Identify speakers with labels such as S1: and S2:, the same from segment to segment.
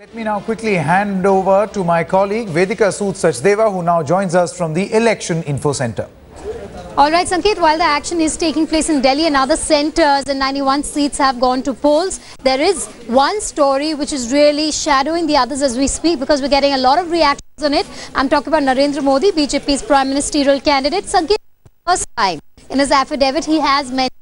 S1: Let me now quickly hand over to my colleague Vedika Sood Sachdeva, who now joins us from the Election Info Center.
S2: All right, Sanket, while the action is taking place in Delhi and other centres and 91 seats have gone to polls, there is one story which is really shadowing the others as we speak, because we're getting a lot of reactions on it. I'm talking about Narendra Modi, BJP's prime ministerial candidate. Sanket, first time in his affidavit, he has mentioned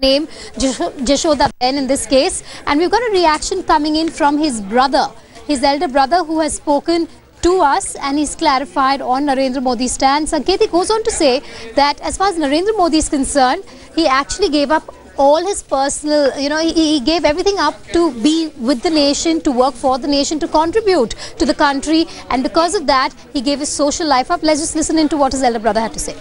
S2: name Jashoda Ben in this case, and we've got a reaction coming in from his brother, his elder brother, who has spoken to us and he's clarified on Narendra Modi's stand. Sanket goes on to say that as far as Narendra Modi is concerned, he actually gave up all his personal, he gave everything up to be with the nation, to work for the nation, to contribute to the country, and because of that he gave his social life up. Let's just listen into what his elder brother had to say.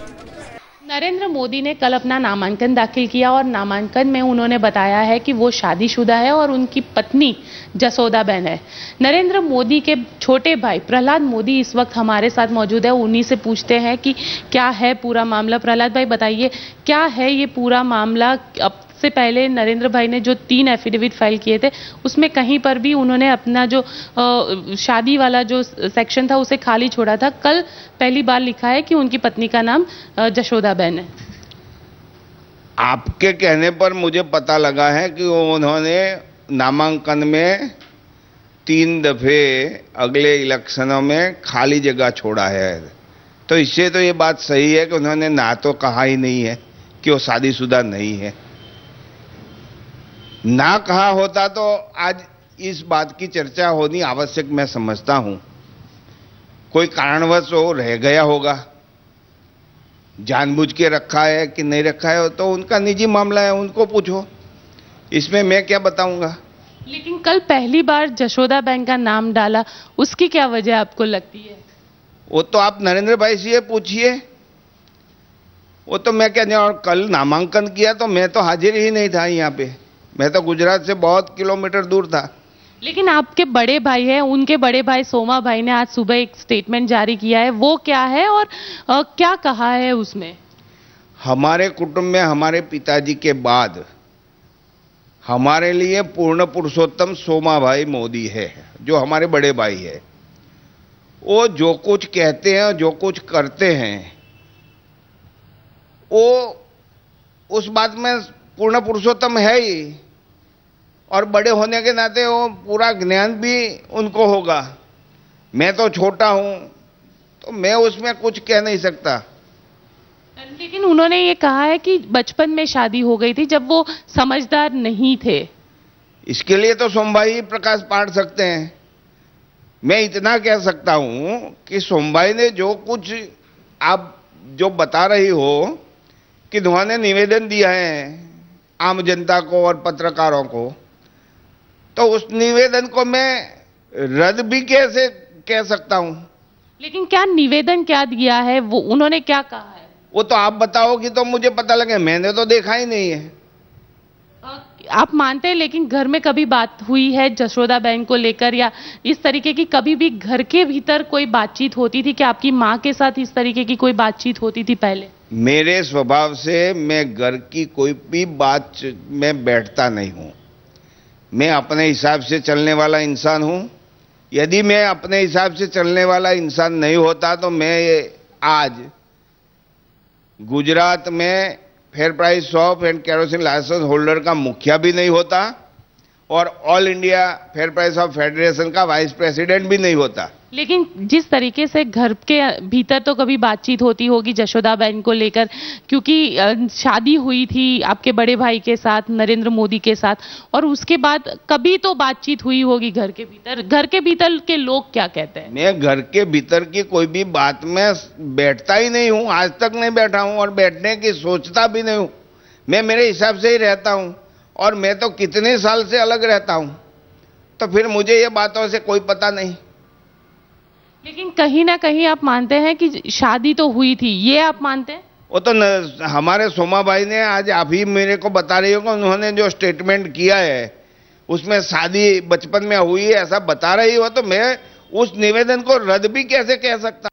S3: Narendra Modi ने कल अपना नामांकन दाखिल किया और नामांकन में उन्होंने बताया है कि वो शादीशुदा है और उनकी पत्नी जसोदा बेन है। नरेंद्र मोदी के छोटे भाई प्रहलाद मोदी इस वक्त हमारे साथ मौजूद है। उन्हीं से पूछते हैं कि क्या है पूरा मामला। प्रहलाद भाई बताइए, क्या है ये पूरा मामला? अब से पहले नरेंद्र भाई ने जो 3 एफिडेविट फाइल किए थे, उसमें कहीं पर भी उन्होंने अपना जो शादी वाला जो सेक्शन था उसे खाली छोड़ा था। कल पहली बार लिखा है कि उनकी पत्नी का नाम जशोदा बेन है।
S4: आपके कहने पर मुझे पता लगा है कि उन्होंने नामांकन में 3 दफे अगले इलेक्शनों में खाली जगह छोड़ा है, तो इससे तो ये बात सही है कि उन्होंने ना तो कहा ही नहीं है कि वो शादीशुदा नहीं है। ना कहा होता तो आज इस बात की चर्चा होनी आवश्यक मैं समझता हूं। कोई कारणवश वो रह गया होगा, जानबूझ के रखा है कि नहीं रखा है तो उनका निजी मामला है, उनको पूछो, इसमें मैं क्या बताऊंगा।
S3: लेकिन कल पहली बार जशोदा बेन का नाम डाला, उसकी क्या वजह आपको लगती है?
S4: वो तो आप नरेंद्र भाई से पूछिए, वो तो मैं क्या नहीं। और कल नामांकन किया तो मैं तो हाजिर ही नहीं था यहाँ पे, मैं तो गुजरात से बहुत किलोमीटर दूर था।
S3: लेकिन आपके बड़े भाई हैं, उनके बड़े भाई सोमा भाई ने आज सुबह एक स्टेटमेंट जारी किया है, वो क्या है और क्या कहा है उसमें?
S4: हमारे कुटुंब में हमारे पिताजी के बाद हमारे लिए पूर्ण पुरुषोत्तम सोमा भाई मोदी है, जो हमारे बड़े भाई है। वो जो कुछ कहते हैं, जो कुछ करते हैं, वो उस बात में पूर्ण पुरुषोत्तम है ही, और बड़े होने के नाते वो पूरा ज्ञान भी उनको होगा। मैं तो छोटा हूं तो मैं उसमें कुछ कह नहीं सकता।
S3: लेकिन उन्होंने ये कहा है कि बचपन में शादी हो गई थी जब वो समझदार नहीं थे।
S4: इसके लिए तो सोमभाई ही प्रकाश पाट सकते हैं। मैं इतना कह सकता हूं कि सोमभाई ने जो कुछ आप जो बता रही हो कि उन्होंने निवेदन दिया है आम जनता को और पत्रकारों को, तो उस निवेदन को मैं रद्द भी कैसे कह सकता हूं।
S3: लेकिन क्या निवेदन क्या दिया है, वो उन्होंने क्या कहा है?
S4: वो तो आप बताओगी तो मुझे पता लगे, मैंने तो देखा ही नहीं है।
S3: आप मानते हैं लेकिन घर में कभी बात हुई है जशोदा बेन को लेकर, या इस तरीके की कभी भी घर के भीतर कोई बातचीत होती थी कि आपकी मां के साथ इस तरीके की कोई बातचीत होती थी पहले?
S4: मेरे स्वभाव से मैं घर की कोई भी बात में बैठता नहीं हूं। मैं अपने हिसाब से चलने वाला इंसान हूं। यदि मैं अपने हिसाब से चलने वाला इंसान नहीं होता तो मैं आज गुजरात में fair price shop and kerosene licence holder का मुखिया भी नहीं होता और all India fair price of federation का वाइस प्रेसिडेंट भी नहीं होता।
S3: लेकिन जिस तरीके से घर के भीतर तो कभी बातचीत होती होगी जशोदा बेन को लेकर, क्योंकि शादी हुई थी आपके बड़े भाई के साथ, नरेंद्र मोदी के साथ, और उसके बाद कभी तो बातचीत हुई होगी घर के भीतर। घर के भीतर के लोग क्या कहते हैं?
S4: मैं घर के भीतर की कोई भी बात में बैठता ही नहीं हूं, आज तक नहीं बैठा हूं और बैठने की सोचता भी नहीं हूं। मैं मेरे हिसाब से ही रहता हूं और मैं तो कितने साल से अलग रहता हूं, तो फिर मुझे ये बातों से कोई पता नहीं।
S3: लेकिन कहीं ना कहीं आप मानते हैं कि शादी तो हुई थी, ये आप मानते हैं?
S4: वो तो हमारे सोमा भाई ने आज आप ही मेरे को बता रही हो कि उन्होंने जो स्टेटमेंट किया है उसमें शादी बचपन में हुई है ऐसा बता रही हो, तो मैं उस निवेदन को रद्द भी कैसे कह सकता